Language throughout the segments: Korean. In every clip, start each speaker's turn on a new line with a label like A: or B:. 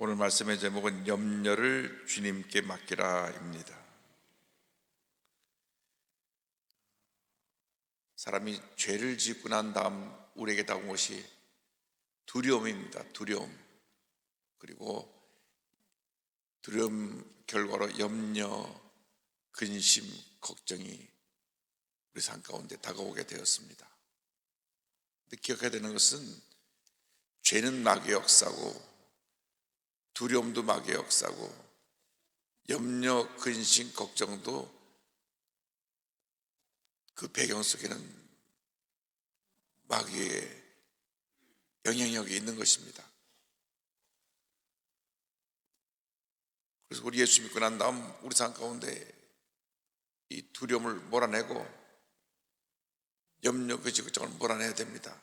A: 오늘 말씀의 제목은 염려를 주님께 맡기라입니다. 사람이 죄를 짓고 난 다음 우리에게 다가온 것이 두려움입니다. 두려움. 그리고 두려움 결과로 염려, 근심, 걱정이 우리 삶 가운데 다가오게 되었습니다. 근데 기억해야 되는 것은 죄는 마귀의 역사고, 두려움도 마귀의 역사고, 염려, 근심, 걱정도 그 배경 속에는 마귀의 영향력이 있는 것입니다. 그래서 우리 예수 믿고 난 다음 우리 삶 가운데 이 두려움을 몰아내고 염려, 근심, 걱정을 몰아내야 됩니다.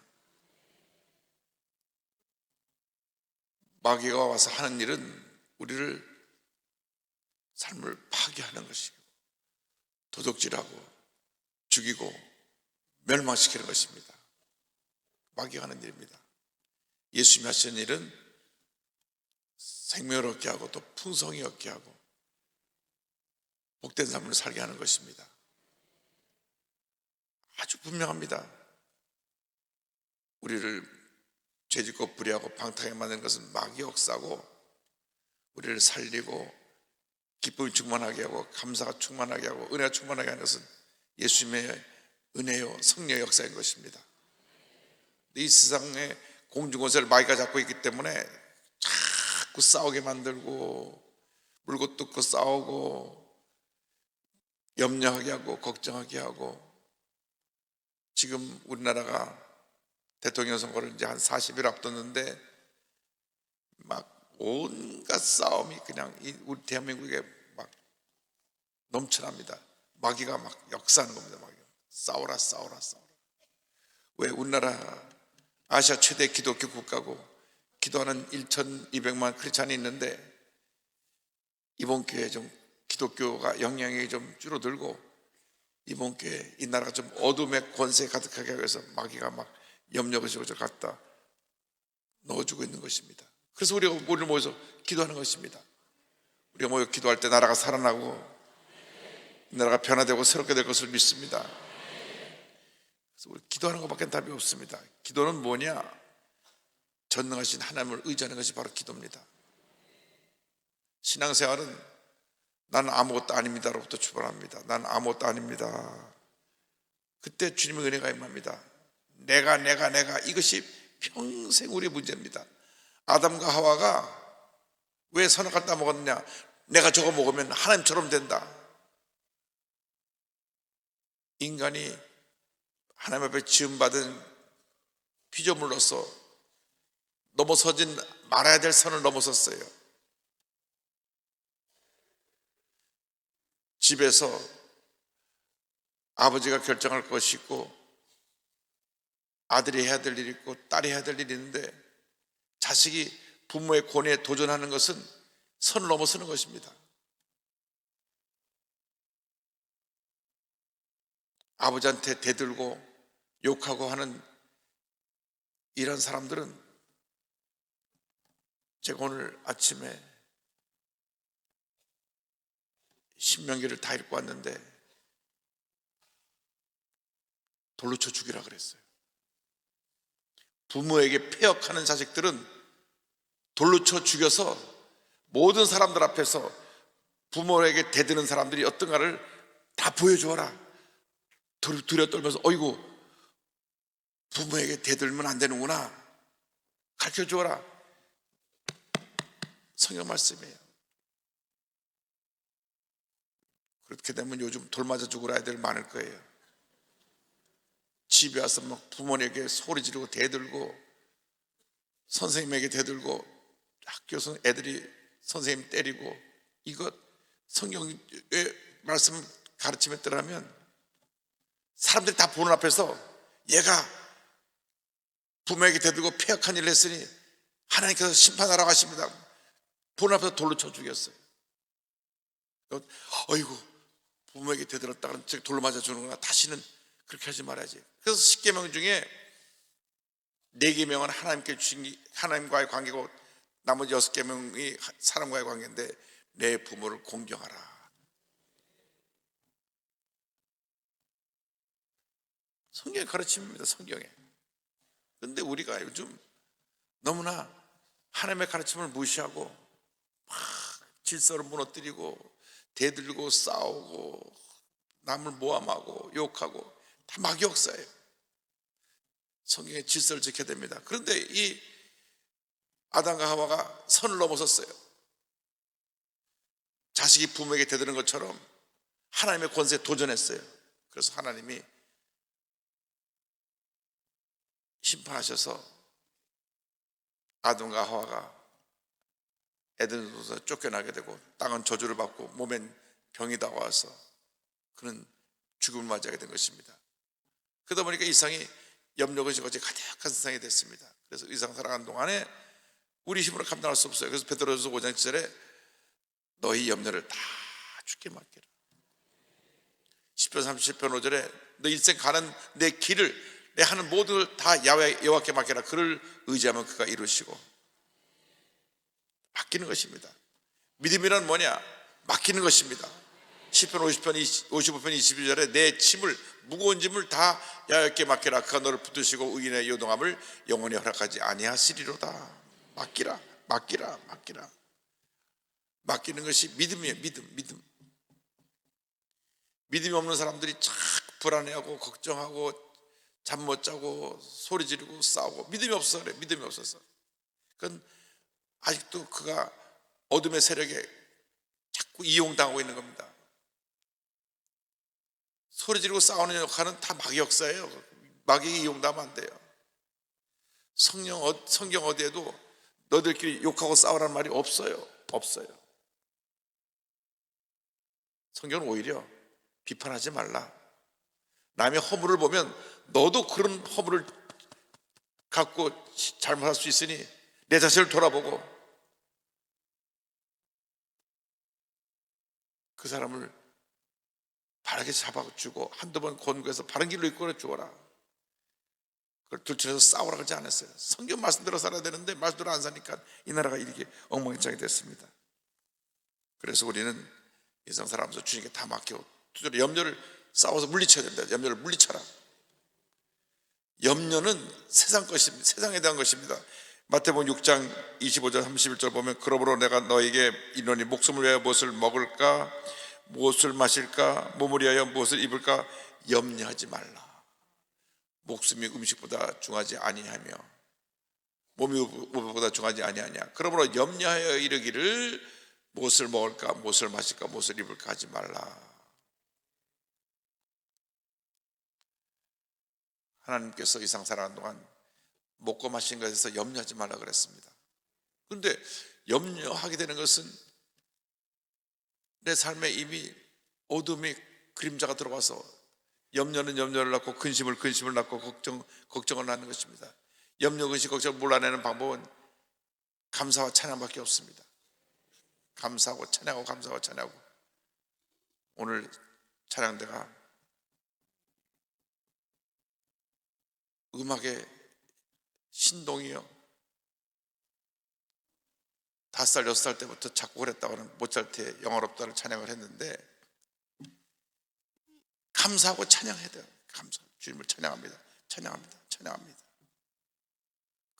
A: 마귀가 와서 하는 일은 우리를 삶을 파괴하는 것이고, 도둑질하고 죽이고 멸망시키는 것입니다. 마귀가 하는 일입니다. 예수님이 하신 일은 생명을 얻게 하고 또 풍성히 얻게 하고 복된 삶을 살게 하는 것입니다. 아주 분명합니다. 우리를 죄짓고 불의하고 방탕하게 만드는 것은 마귀의 역사고, 우리를 살리고 기쁨이 충만하게 하고 감사가 충만하게 하고 은혜가 충만하게 하는 것은 예수님의 은혜요 성령의 역사인 것입니다. 이 세상에 공중권세를 마귀가 잡고 있기 때문에 자꾸 싸우게 만들고 물고 뜯고 싸우고 염려하게 하고 걱정하게 하고, 지금 우리나라가 대통령 선거를 이제 한 40일 앞뒀는데 막 온갖 싸움이 그냥 우리 대한민국에 막 넘쳐납니다. 마귀가 막 역사하는 겁니다. 마귀가 싸워라. 왜? 우리나라 아시아 최대 기독교 국가고 기도하는 1,200만 크리스찬이 있는데 이번 기회에 좀 기독교가 영향이 좀 줄어들고 이번 기회에 이 나라가 좀 어둠의 권세에 가득하게 하기 위해서 마귀가 막 염려하시고 저 갖다 넣어주고 있는 것입니다. 그래서 우리가 모여서 기도하는 것입니다. 우리가 모여 기도할 때 나라가 살아나고 이 나라가 변화되고 새롭게 될 것을 믿습니다. 그래서 우리 기도하는 것밖에 답이 없습니다. 기도는 뭐냐? 전능하신 하나님을 의지하는 것이 바로 기도입니다. 신앙생활은 나는 아무것도 아닙니다로부터 출발합니다. 나는 아무것도 아닙니다. 그때 주님의 은혜가 임합니다. 내가 이것이 평생 우리의 문제입니다. 아담과 하와가 왜 선악과를 따먹었느냐? 내가 저거 먹으면 하나님처럼 된다. 인간이 하나님 앞에 지음받은 피조물로서 넘어서진 말아야 될 선을 넘어섰어요. 집에서 아버지가 결정할 것이 있고 아들이 해야 될 일이 있고 딸이 해야 될 일이 있는데 자식이 부모의 권위에 도전하는 것은 선을 넘어서는 것입니다. 아버지한테 대들고 욕하고 하는 이런 사람들은 제가 오늘 아침에 신명기를 다 읽고 왔는데 돌로 쳐 죽이라 그랬어요. 부모에게 폐역하는 자식들은 돌로 쳐 죽여서 모든 사람들 앞에서 부모에게 대드는 사람들이 어떤가를 다 보여주어라. 두려 떨면서 어이구 부모에게 대들면 안 되는구나 가르쳐 주어라. 성경 말씀이에요. 그렇게 되면 요즘 돌 맞아 죽을 아이들 많을 거예요. 집에 와서 막 부모님에게 소리 지르고 대들고 선생님에게 대들고 학교에서 애들이 선생님 때리고, 이것 성경의 말씀 가르침에 따르면 사람들이 다 보는 앞에서 얘가 부모에게 대들고 폐역한 일을 했으니 하나님께서 심판하라고 하십니다. 보는 앞에서 돌로 쳐 죽였어요. 어이구 부모에게 대들었다가 돌로 맞아 주는구나. 다시는 그렇게 하지 말아야지. 그래서 10계명 중에 4계명은 하나님께 주신 하나님과의 관계고 나머지 6계명이 사람과의 관계인데 내 부모를 공경하라. 성경의 가르침입니다. 성경에. 그런데 우리가 요즘 너무나 하나님의 가르침을 무시하고 막 질서를 무너뜨리고 대들고 싸우고 남을 모함하고 욕하고 다 막역사예요. 성경의 질서를 지켜야 됩니다. 그런데 이 아담과 하와가 선을 넘어섰어요. 자식이 부모에게 대드는 것처럼 하나님의 권세에 도전했어요. 그래서 하나님이 심판하셔서 아담과 하와가 에덴에서 쫓겨나게 되고 땅은 저주를 받고 몸엔 병이 다가와서 그는 죽음을 맞이하게 된 것입니다. 그러다 보니까 이 세상이 염려근심 어제 가득한 세상이 됐습니다. 그래서 이 세상 살아가는 동안에 우리 힘으로 감당할 수 없어요. 그래서 베드로전서 5장 7절에 너희 염려를 다 주께 맡기라. 10편 37편 5절에 너 일생 가는 내 길을 내 하는 모든 걸 다 여호와께 맡기라. 그를 의지하면 그가 이루시고. 맡기는 것입니다. 믿음이란 뭐냐? 맡기는 것입니다. 10편 55편 22절에 내 짐을 무거운 짐을 다 여호와께 맡기라. 그가 너를 붙드시고 의인의 요동함을 영원히 허락하지 아니하시리로다. 맡기라, 맡기라, 맡기라. 맡기는 것이 믿음이에요. 믿음. 믿음이 없는 사람들이 자꾸 불안해하고 걱정하고 잠 못 자고 소리 지르고 싸우고 믿음이 없어서 그래. 믿음이 없어서. 그건 아직도 그가 어둠의 세력에 자꾸 이용당하고 있는 겁니다. 소리 지르고 싸우는 역할은 다 마귀역사예요. 마귀에게 이용당하면 안 돼요. 성경 어디에도 너희들끼리 욕하고 싸우라는 말이 없어요. 성경은 오히려 비판하지 말라. 남의 허물을 보면 너도 그런 허물을 갖고 잘못할 수 있으니 내 자신을 돌아보고 그 사람을 바르게 잡아주고 한두 번 권고해서 바른 길로 이끌어 주어라. 그걸 들춰내서 싸우라 그러지 않았어요. 성경 말씀대로 살아야 되는데 말씀대로 안 사니까 이 나라가 이렇게 엉망진창이 됐습니다. 그래서 우리는 이 세상 살아가면서 주님께 다 맡기고 두드려 염려를 싸워서 물리쳐야 됩니다. 염려를 물리쳐라. 염려는 세상 것입니다. 세상에 대한 것입니다. 마태복음 6장 25절 31절 보면 그러므로 내가 너에게 이르노니 목숨을 위하여 무엇을 먹을까 무엇을 마실까 몸을 위하여 무엇을 입을까 염려하지 말라. 목숨이 음식보다 중하지 아니하며 몸이 무엇보다 중하지 아니하냐. 그러므로 염려하여 이르기를 무엇을 먹을까 무엇을 마실까 무엇을 입을까 하지 말라. 하나님께서 이 세상 살아가는 동안 먹고 마신 것에 대해서 염려하지 말라 그랬습니다. 그런데 염려하게 되는 것은 내 삶에 이미 어둠의 그림자가 들어와서 염려는 염려를 낳고 근심을 낳고 걱정을 낳는 것입니다. 염려, 근심, 걱정을 몰아내는 방법은 감사와 찬양밖에 없습니다. 감사하고 찬양하고 오늘 찬양대가 음악의 신동이요 5살 6살 때부터 작곡을 했다고 하는 모차르트의 영화롭다를 찬양을 했는데 감사하고 찬양해야 돼요. 감사, 주님을 찬양합니다.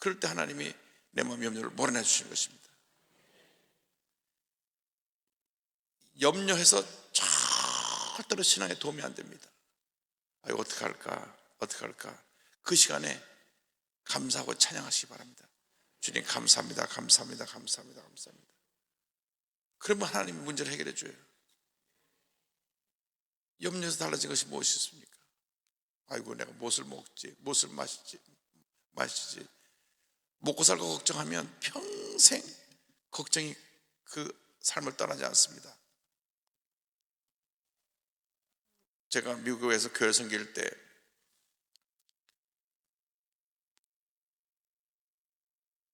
A: 그럴 때 하나님이 내 마음 염려를 몰아내 주시는 것입니다. 염려해서 절대로 신앙에 도움이 안 됩니다. 이거 어떻게 할까 그 시간에 감사하고 찬양하시기 바랍니다. 주님 감사합니다. 그러면 하나님이 문제를 해결해 줘요. 염려에서 달라진 것이 무엇이 있습니까? 아이고 내가 무엇을 먹지 무엇을 마시지 먹고 살고 걱정하면 평생 걱정이 그 삶을 떠나지 않습니다. 제가 미국에서 교회 섬길 때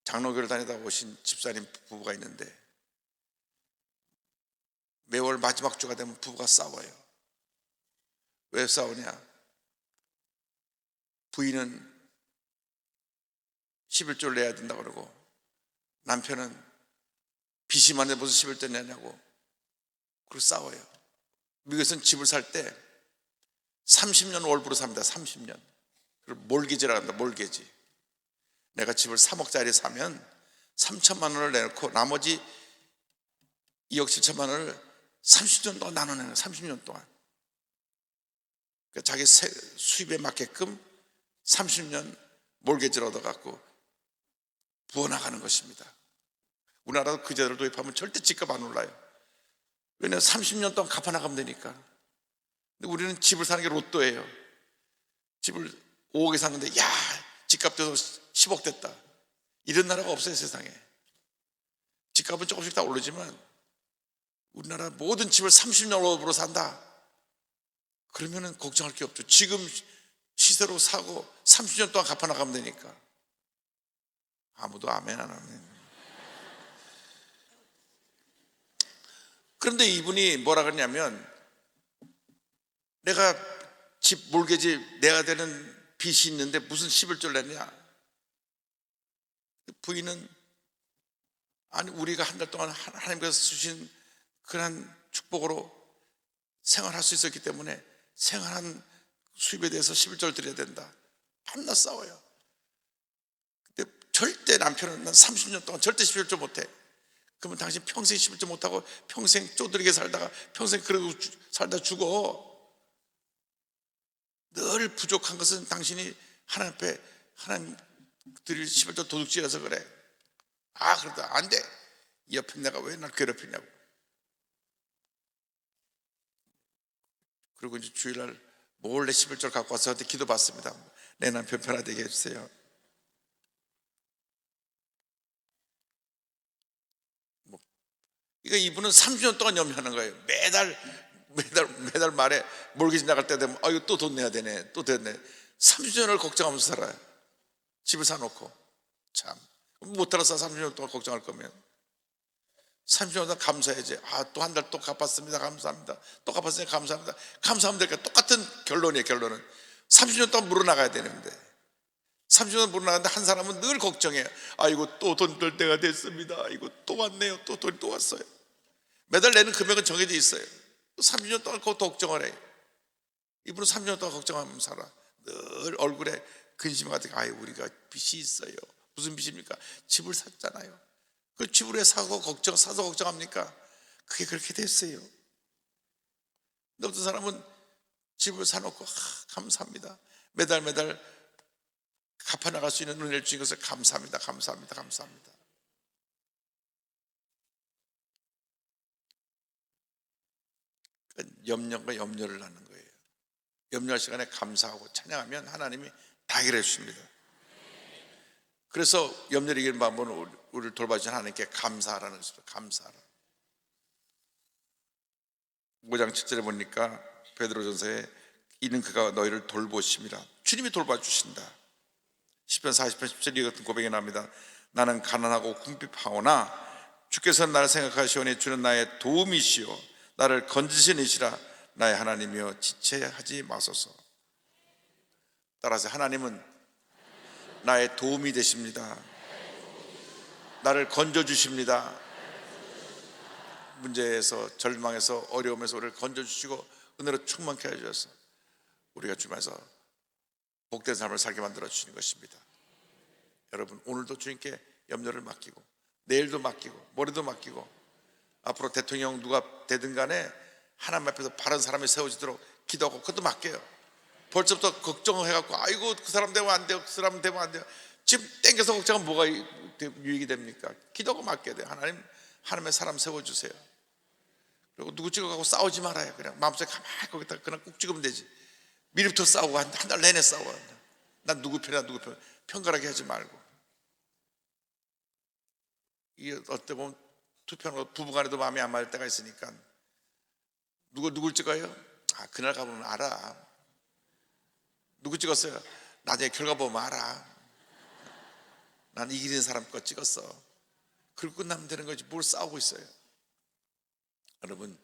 A: 장로교를 다니다 오신 집사님 부부가 있는데 매월 마지막 주가 되면 부부가 싸워요. 왜 싸우냐? 부인은 11조를 내야 된다고 그러고 남편은 빚이 많은데 무슨 11조 내냐고. 그리고 싸워요. 미국에서는 집을 살 때 30년 월부로 삽니다. 30년. 그리고 몰기지라고 합니다. 몰기지. 내가 집을 3억짜리 사면 3천만 원을 내놓고 나머지 2억 7천만 원을 30년 동안 나눠내는 거예요. 30년 동안. 그러니까 자기 수입에 맞게끔 30년 몰개지를 얻어갖고 부어나가는 것입니다. 우리나라도 그 제도를 도입하면 절대 집값 안 올라요. 왜냐하면 30년 동안 갚아나가면 되니까. 근데 우리는 집을 사는 게 로또예요. 집을 5억에 샀는데 야, 집값 돼서 10억 됐다. 이런 나라가 없어요, 세상에. 집값은 조금씩 다 오르지만 우리나라 모든 집을 30년 월부로 산다. 그러면은 걱정할 게 없죠. 지금 시세로 사고 30년 동안 갚아나가면 되니까. 아무도 아멘 안 하면. 그런데 이분이 뭐라 그러냐면, 내가 집 몰개지 내야 되는 빚이 있는데 무슨 11조를 냈냐. 부인은 아니, 우리가 한 달 동안 하나님께서 주신 그런 축복으로 생활할 수 있었기 때문에 생활한 수입에 대해서 11조를 드려야 된다. 밤낮 싸워요. 근데 절대 남편은 난 30년 동안 절대 11조 못해. 그러면 당신 평생 11조 못하고 평생 쪼들리게 살다가 평생 그러고 살다 죽어. 늘 부족한 것은 당신이 하나님 앞에 하나님 드릴 11조 도둑질해서 그래. 아, 그러다 안 돼. 옆에 내가 왜 날 괴롭히냐고. 그리고 이제 주일날 몰래 11조를 갖고 와서 저한테 기도 받습니다. 내 남편 편하게 해주세요. 그러니까 이분은 30년 동안 염려하는 거예요. 매달 말에 몰기지 나갈 때 되면 이거 또 돈 내야 되네, 또 됐네. 30년을 걱정하면서 살아요. 집을 사놓고. 참, 못 살아서 30년 동안 걱정할 거면 30년 동안 감사해야지. 또 한 달 또 갚았습니다, 감사합니다. 또 갚았으니 감사합니다. 감사하면 될까? 똑같은 결론이에요. 결론은 30년 동안 물어나가야 되는데 30년 물어나가는데 한 사람은 늘 걱정해요. 이거 또 돈 들 때가 됐습니다. 이거 또 왔네요. 또 돈이 또 왔어요. 매달 내는 금액은 정해져 있어요. 30년 동안 그거 걱정을 해요. 이분은 30년 동안 걱정하면서 살아. 늘 얼굴에 근심 같은 게, 우리가 빚이 있어요. 무슨 빚입니까? 집을 샀잖아요. 그 집을 왜 사서 걱정합니까? 그게 그렇게 됐어요. 근데 어떤 사람은 집을 사놓고 감사합니다. 매달 갚아나갈 수 있는 은혜를 주신 것을 감사합니다. 염려가 염려를 낳는 거예요. 염려할 시간에 감사하고 찬양하면 하나님이 다 해결해 주십니다. 그래서 염려를 이기는 방법은 우리를 돌봐주신 하나님께 감사하라는 것입니다. 감사하라. 5장 7절에 보니까 베드로전서에 이는 그가 너희를 돌보심이라. 주님이 돌봐주신다. 시편 40편 10절 이 같은 고백이 나옵니다. 나는 가난하고 궁핍하오나 주께서는 나를 생각하시오니 주는 나의 도움이시오 나를 건지신 이시라. 나의 하나님이여 지체하지 마소서. 따라서 하나님은 나의 도움이 되십니다. 나를 건져주십니다. 문제에서, 절망에서, 어려움에서 우리를 건져주시고 은혜로 충만케 해주셔서 우리가 주님에서 복된 삶을 살게 만들어 주시는 것입니다. 여러분, 오늘도 주님께 염려를 맡기고 내일도 맡기고 모레도 맡기고 앞으로 대통령 누가 되든 간에 하나님 앞에서 바른 사람이 세워지도록 기도하고 그것도 맡겨요. 벌써부터 걱정해갖고 아이고 그 사람 되면 안 돼요, 그 사람 되면 안 돼요. 지금 땡겨서 걱정하면 뭐가 유익이 됩니까? 기도하고 맡겨야 돼요. 하나님의 사람 세워주세요. 그리고 누구 찍어가고 싸우지 말아요. 그냥 마음속에 가만히 거기다 그냥 꾹 찍으면 되지. 미리부터 싸우고 한 달 내내 싸워. 난 누구 편이야 누구 편, 편가르게 하지 말고. 이게 어때 보면 투표하는 거 부부간에도 마음이 안 맞을 때가 있으니까 누굴 찍어요? 그날 가보면 알아. 누구 찍었어요? 나중에 결과 보면 알아. 난 이기는 사람 거 찍었어. 그리고 끝나면 되는 거지. 뭘 싸우고 있어요. 여러분,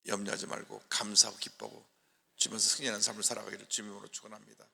A: 염려하지 말고 감사하고 기뻐하고 주면서 승리하는 삶을 살아가기를 주님으로 축원합니다.